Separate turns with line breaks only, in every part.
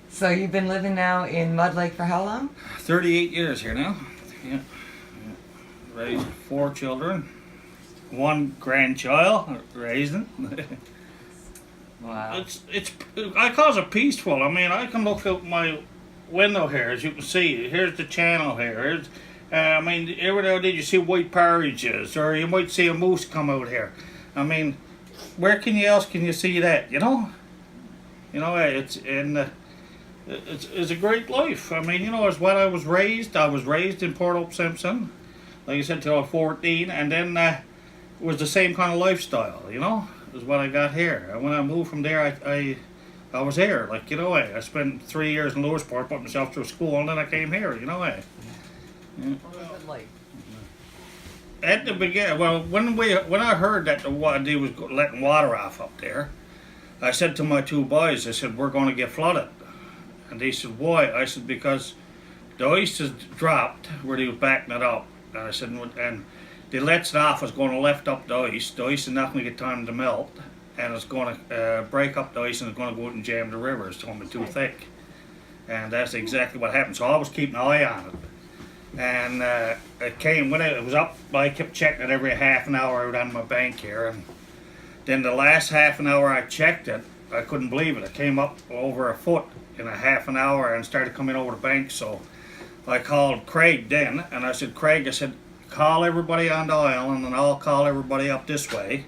So you've been living now in Mud Lake for how long?
38 years here now. Yeah. Raised 4 children, one grandchild raising.
Wow.
It's I call it peaceful. I mean, I can look out my window here, as you can see. Here's the channel here. I mean, every now and then you see white partridges, or you might see a moose come out here. I mean, where else can you see that? It's a great life. I mean, it's what I was raised. I was raised in Port Hope Simpson, like I said, till I was 14, and then it was the same kind of lifestyle. Is what I got here. And when I moved from there, I was here. I spent 3 years in Lewisport, put myself through school, and then I came here. Yeah.
What was it like?
At the beginning, well, when I heard that they was letting water off up there, I said to my two boys, I said, we're going to get flooded. And they said, why? I said, because the ice has dropped where they was backing it up. And I said, and the lets it off is going to lift up the ice. The ice is not going to get time to melt, and it's going to break up the ice, and it's going to go out and jam the river. It's going to be too thick. And that's exactly what happened. So I was keeping an eye on it. And it came, when it was up, I kept checking it every half an hour out on my bank here. And then the last half an hour I checked it, I couldn't believe it. It came up over a foot in a half an hour and started coming over the bank. So I called Craig then, and I said, Craig, I said, call everybody on the island, and I'll call everybody up this way.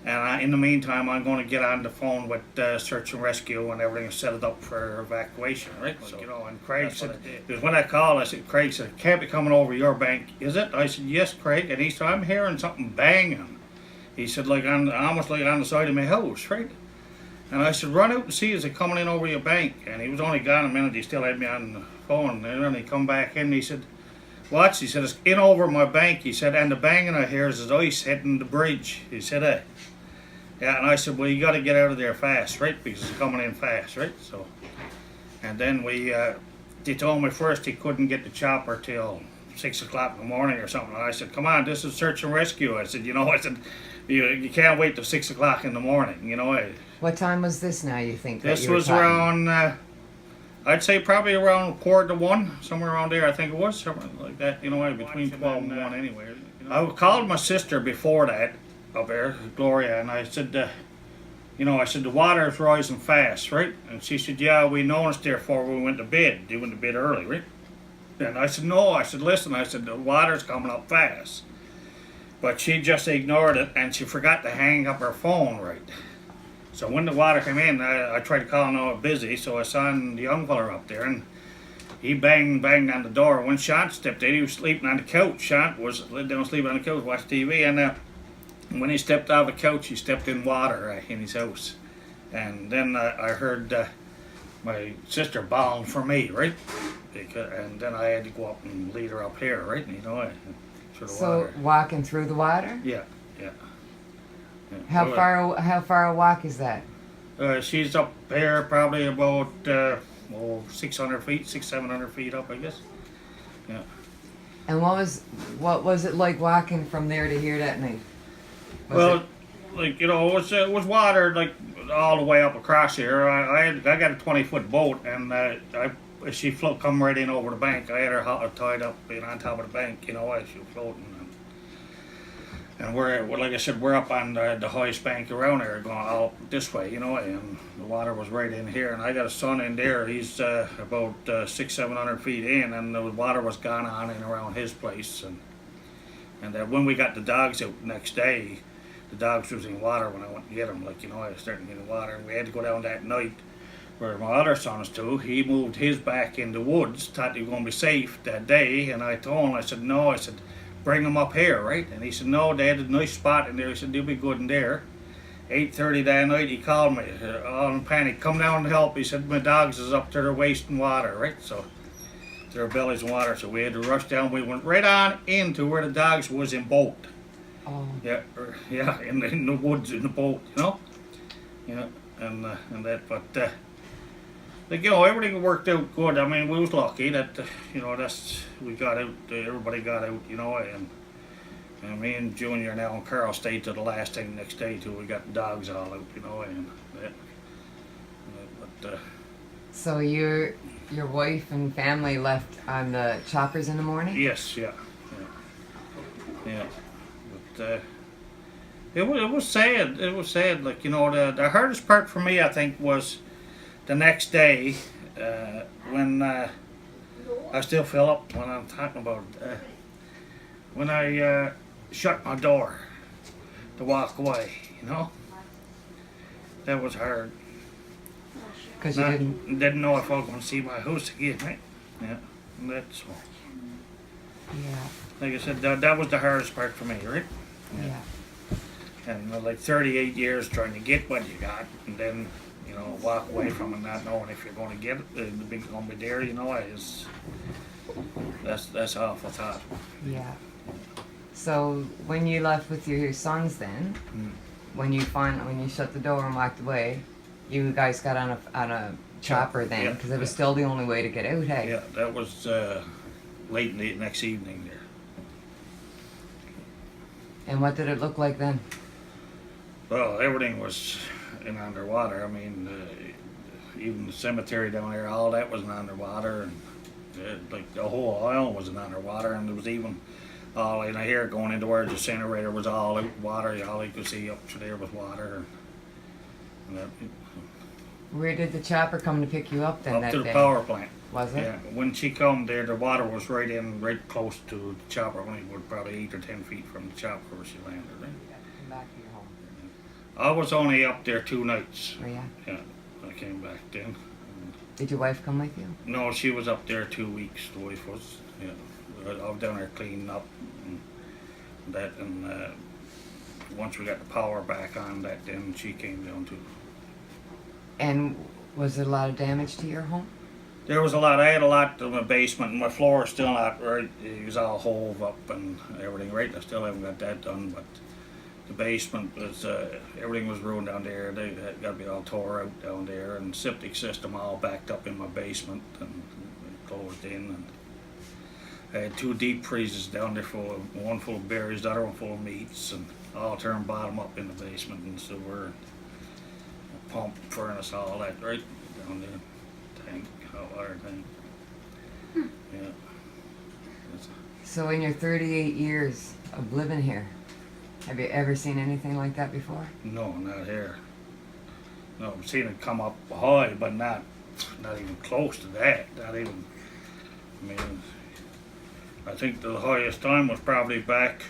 And in the meantime, I'm going to get on the phone with search and rescue and everything, set it up for evacuation, right? So, and Craig said, because when I called, I said, Craig said, can't be coming over your bank, is it? I said, yes, Craig. And he said, I'm hearing something banging. He said, almost like on the side of my house, right? And I said, run out and see, is it coming in over your bank? And he was only gone a minute, he still had me on the phone. And then he come back in, and he said, watch, he said, it's in over my bank, he said, and the banging I hear is ice hitting the bridge. He said, hey. Yeah, and I said, well, you got to get out of there fast, right? Because it's coming in fast, right? So, and then they told me first he couldn't get the chopper till 6 o'clock in the morning or something. And I said, come on, this is search and rescue. I said, you can't wait till 6 o'clock in the morning,
What time was this now, you think?
This was around, I'd say probably around 1:45, somewhere around there, I think it was, something like that, between 12 and 1 anyway. I called my sister before that, up there, Gloria, and I said, I said, the water is rising fast, right? And she said, yeah, we noticed there before we went to bed. You went to bed early, right? And I said, no. I said, listen, I said, the water's coming up fast. But she just ignored it, and she forgot to hang up her phone, right? So when the water came in, I tried to call, and I was busy, so I saw the young fella up there, and he banged on the door. When Sean stepped in, he was sleeping on the couch. Sean was laid down sleeping on the couch, watching TV, and when he stepped out of the couch, he stepped in water in his house. And then I heard my sister bawling for me, right? And then I had to go up and lead her up here, right? Through the
So
water.
walking through the water?
Yeah.
How far a walk is that?
She's up there probably about 600 feet, 700 feet up, I guess. Yeah.
And what was it like walking from there to here that night?
It was water like all the way up across here. I got a 20-foot boat, and she come right in over the bank. I had her tied up on top of the bank, she was floating. And like I said, we're up on the highest bank around there, going all this way, and the water was right in here. And I got a son in there. He's about 600-700 feet in, and the water was gone on and around his place. And when we got the dogs out the next day, the dogs was in water when I went to get them. I was starting to get in water, and we had to go down that night where my other son was too. He moved his back in the woods, thought he was going to be safe that day, and I told him, I said, no, I said, bring them up here, right? And he said, no, they had a nice spot in there. He said, they'll be good in there. 8:30 that night, he called me, all in panic, come down and help. He said, my dogs is up to their waist in water, right? So their bellies in water, so we had to rush down. We went right on into where the dogs was in boat.
Oh.
Yeah, in the woods, in the boat, Yeah, and that, but everything worked out good. I mean, we was lucky that we got out. Everybody got out, and me and Junior now and Carl stayed till the last thing next day till we got the dogs all out, and that. But
So your wife and family left on the choppers in the morning?
Yes, yeah, yeah. But it was sad. It was sad. Like, the hardest part for me, I think, was the next day when I still feel up when I'm talking about it. When I shut my door to walk away. That was hard.
Because you
I
didn't.
didn't know if I was going to see my house again, right? Yeah, and that's all.
Yeah.
Like I said, that was the hardest part for me, right?
Yeah.
And like 38 years trying to get what you got, and then walk away from it, not knowing if you're going to get it, the big going to be there. That's awful thought.
Yeah. So when you left with your sons, then when you shut the door and walked away, you guys got on a chopper then,
Yeah,
because it was still the only way to get out. Hey.
Yeah, that was late in the next evening there.
And what did it look like then?
Well, everything was in underwater. I mean, even the cemetery down there, all that was in underwater, and like the whole island was in underwater, and there was even all in here going into where the incinerator was all out water. All you could see up to there was water. And that,
Where did the chopper come to pick you up then
up
that
to the
day?
power plant.
Was it?
Yeah, when she come there, the water was right close to the chopper. Only was probably 8 or 10 feet from the chopper where she landed. Right?
Come back to your home.
I was only up there 2 nights.
Oh yeah.
Yeah, I came back then.
Did your wife come with you?
No, she was up there 2 weeks. The wife was. Yeah, I was down there cleaning up and that, and once we got the power back on, that then she came down too.
And was there a lot of damage to your home?
There was a lot. I had a lot in my basement, and my floor is still not right. It was all hove up and everything. Right, I still haven't got that done, but the basement was everything was ruined down there. They had got to be all tore out down there, and septic system all backed up in my basement and closed in. And I had 2 deep freezers down there, one full of berries, the other one full of meats, and all turned bottom up in the basement, and so we're pump, furnace, all that right down there. Tank, hot water tank. Yeah.
So in your 38 years of living here, have you ever seen anything like that before?
No, not here. No, I've seen it come up high, but not even close to that. Not even. I mean, I think the highest time was probably back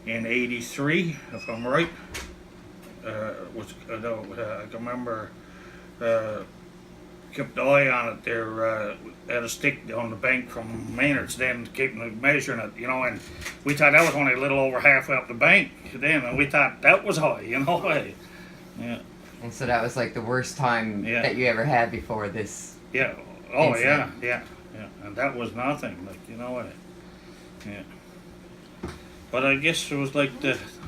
in '83, if I'm right. I can remember kept the eye on it there, had a stick on the bank from Maynard's then, keeping measuring it, and we thought that was only a little over halfway up the bank then, and we thought that was high, yeah.
And so that was like the worst time
Yeah.
that you ever had before this.
Yeah, oh
Incident.
yeah, and that was nothing, yeah. But I guess it was like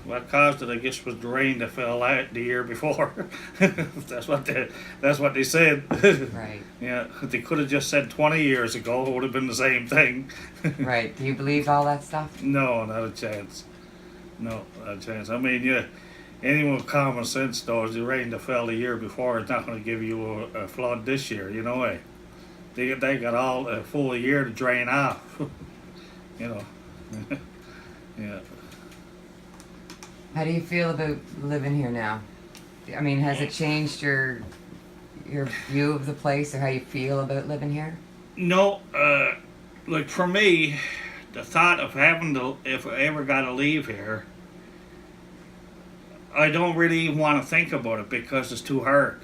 what caused it, I guess, was the rain that fell out the year before. that's what they said.
Right.
Yeah, they could have just said 20 years ago, it would have been the same thing.
Right. Do you believe all that stuff?
No, not a chance. No, not a chance. I mean, yeah, anyone with common sense knows the rain that fell the year before is not going to give you a flood this year, They got all a full year to drain off, Yeah.
How do you feel about living here now? I mean, has it changed your view of the place or how you feel about living here?
No, like for me, the thought of if I ever got to leave here, I don't really even want to think about it because it's too hard.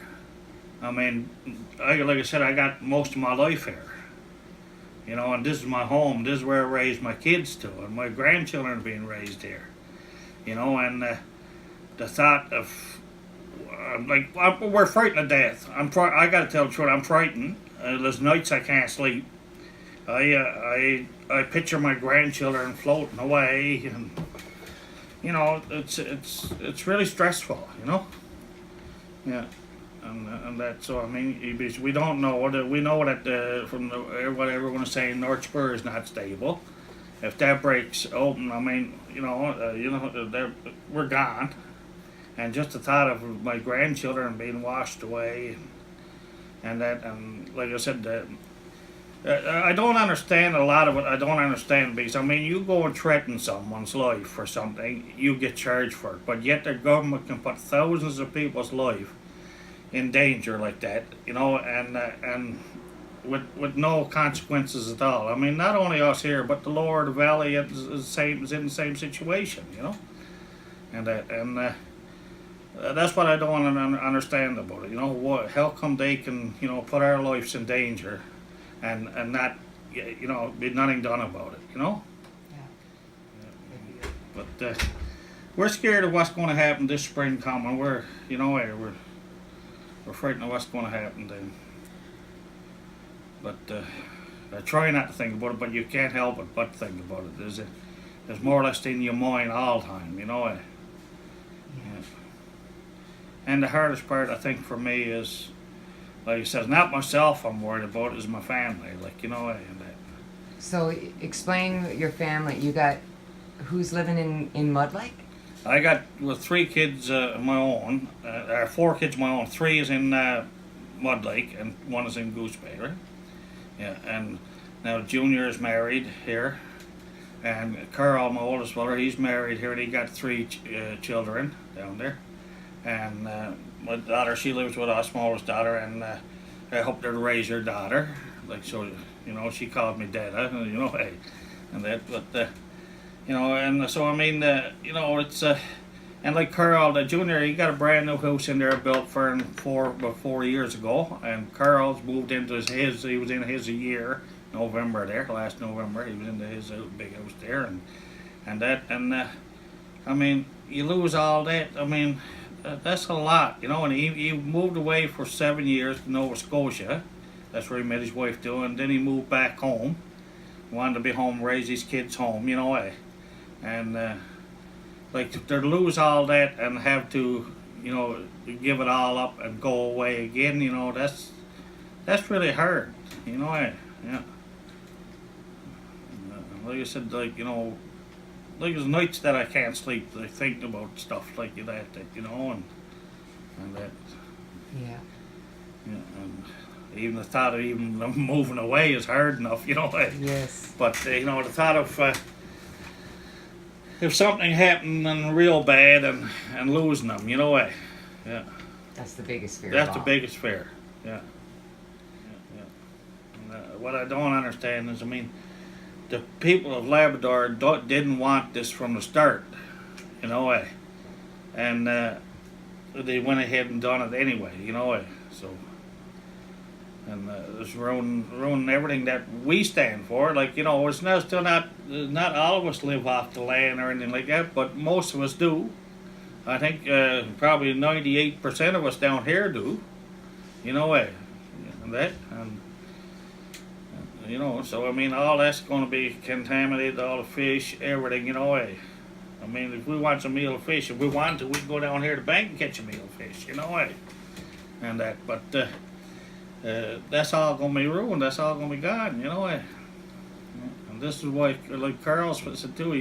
I mean, like I said, I got most of my life here. And this is my home. This is where I raised my kids to, and my grandchildren are being raised here. And the thought of we're frightened to death. I got to tell the truth. I'm frightened. There's nights I can't sleep. I picture my grandchildren floating away, and it's really stressful. Yeah. And that, so I mean, we don't know. We know that from what everyone is saying, North Spur is not stable. If that breaks open, I mean, we're gone. And just the thought of my grandchildren being washed away, and that, and like I said, I don't understand a lot of it. I don't understand because I mean, you go and threaten someone's life for something, you get charged for it, but yet the government can put thousands of people's life in danger like that, you know, and with no consequences at all. I mean, not only us here, but the lower the valley is in the same situation, you know, and that's what I don't understand about it. You know, how come they can, you know, put our lives in danger, and not, you know, be nothing done about it, you know?
Yeah.
But we're scared of what's going to happen this spring coming. We're, you know, we're frightened of what's going to happen then. But I try not to think about it, but you can't help it but think about it. There's more or less in your mind all the time, you know. Yeah. And the hardest part, I think, for me is, like I said, not myself I'm worried about, is my family. Like, you know,
So explain your family. You got, who's living in Mud Lake?
I got three kids of my own, or four kids of my own. Three is in Mud Lake, and one is in Goose Bay, right? Yeah, and now Junior is married here, and Carl, my oldest brother, he's married here, and he got three children down there. And my daughter, she lives with us, my oldest daughter, and I hope to raise her daughter. Like, so, you know, she called me Dada, you know, hey, and that, but, you know, and so, I mean, you know, it's, and like Carl, the junior, he got a brand new house in there built for him about 4 years ago, and Carl's moved into his, he was in his a year, November there, last November, he was into his big house there, and that, and, I mean, you lose all that, I mean, that's a lot, you know, and he moved away for 7 years to Nova Scotia. That's where he met his wife too, and then he moved back home. Wanted to be home, raise his kids home, you know, and like to lose all that and have to, you know, give it all up and go away again, you know, that's really hard, you know, yeah. Like I said, like, you know, like there's nights that I can't sleep, like thinking about stuff like that, you know, and that.
Yeah.
Yeah, and even the thought of even moving away is hard enough, you know.
Yes.
But you know, the thought of if something happened real bad and losing them, you know, yeah.
That's the biggest fear.
That's
of
the
all.
biggest fear. Yeah. And, what I don't understand is, I mean, the people of Labrador didn't want this from the start, you know, and they went ahead and done it anyway, you know, so. And it's ruining everything that we stand for. Like, you know, it's not all of us live off the land or anything like that, but most of us do. I think probably 98% of us down here do. You know, and that, and you know, so I mean, all that's going to be contaminated, all the fish, everything. You know, I mean, if we want some meal of fish, if we want to, we can go down here to the bank and catch a meal of fish. You know, and that, but. That's all going to be ruined. That's all going to be gone, you know. And this is why, like Carl said too,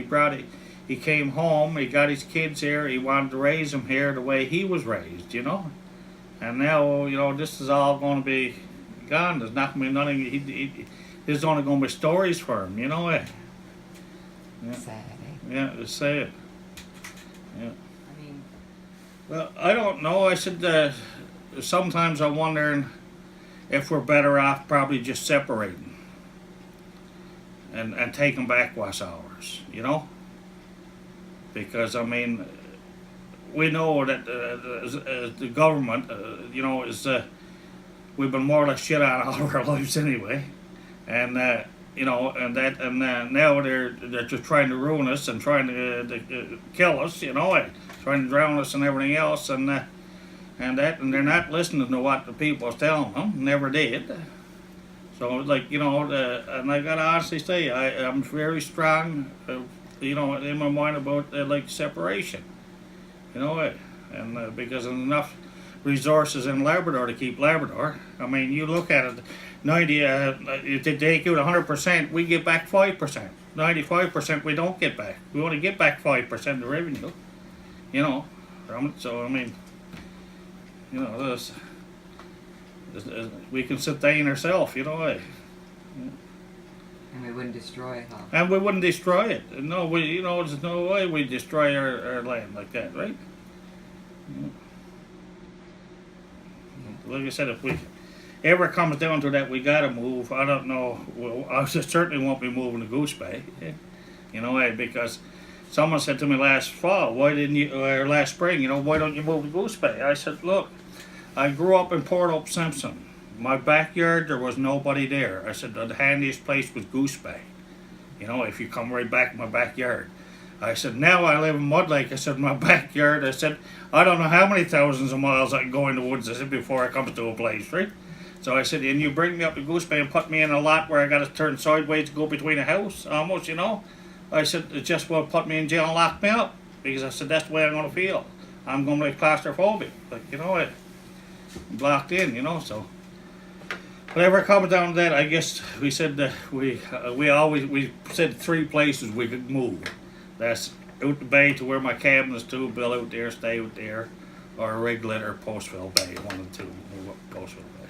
he came home, he got his kids here, he wanted to raise them here the way he was raised, you know. And now, you know, this is all going to be gone. There's not going to be nothing. There's only going to be stories for him, you know. Yeah.
Sad, eh?
Yeah, it's sad. Yeah.
I mean,
Well, I don't know. I said sometimes I'm wondering if we're better off probably just separating and taking back what's ours, you know? Because, I mean, we know that the government, you know, is, we've been more or less shit on all of our lives anyway. And, you know, and now they're just trying to ruin us and trying to kill us, you know, trying to drown us and everything else. And they're not listening to what the people are telling them. Never did. So, like, you know, and I gotta honestly say, I'm very strong, you know, in my mind about like separation. You know, and because there's enough resources in Labrador to keep Labrador. I mean, you look at it, 90. If they take out 100%, we get back 5%. 95% we don't get back. We only get back 5% of the revenue. You know, from it. So I mean. You know, We can sustain ourselves, you know.
And we wouldn't destroy it, huh?
And we wouldn't destroy it. No, there's no way we destroy our land like that, right? Like I said, if we ever comes down to that, we gotta move. I don't know. Well, I certainly won't be moving to Goose Bay, you know, because someone said to me last fall, why didn't you, or last spring, why don't you move to Goose Bay? I said, look, I grew up in Port Hope Simpson. My backyard, there was nobody there. I said, the handiest place was Goose Bay. If you come right back in my backyard. I said, now I live in Mud Lake. I said, my backyard, I said, I don't know how many thousands of miles I can go in the woods, I said, before I come to a place, right? So I said, and you bring me up to Goose Bay and put me in a lot where I got to turn sideways to go between a house, almost, I said, it just will put me in jail and lock me up. Because I said, that's the way I'm going to feel. I'm going to be claustrophobic. I blocked in, so. Whatever comes down to that, I guess we said that we said 3 places we could move. That's out the bay to where my cabin is to, build out there, stay out there, or Riglet or Postville Bay, 1 and 2, move up Postville Bay.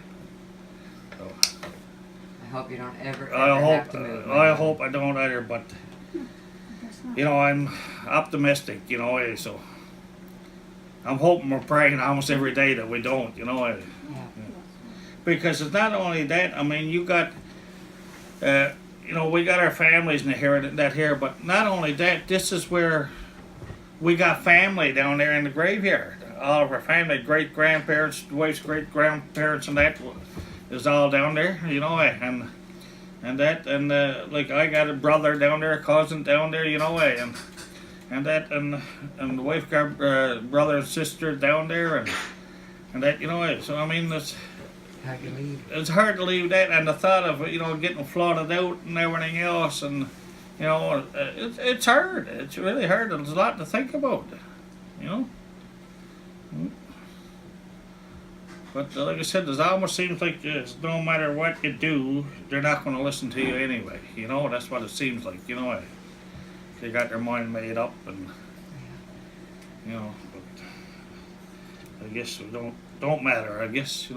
So,
I hope you don't ever have to move.
I hope I don't either, but I'm optimistic, so I'm hoping we're praying almost every day that we don't,
Yeah.
Because it's not only that. I mean, you got, we got our families in here, but not only that. This is where we got family down there in the graveyard. All of our family, great grandparents, the wife's great grandparents, and that is all down there. And like I got a brother down there, a cousin down there, and the wife got brother and sister down there, and that, So I mean,
Hard to leave.
it's hard to leave that, and the thought of getting flooded out and everything else, and it's hard. It's really hard. There's a lot to think about, But like I said, it almost seems like no matter what you do, they're not going to listen to you anyway. That's what it seems like. They got their mind made up, and but I guess it don't matter. I guess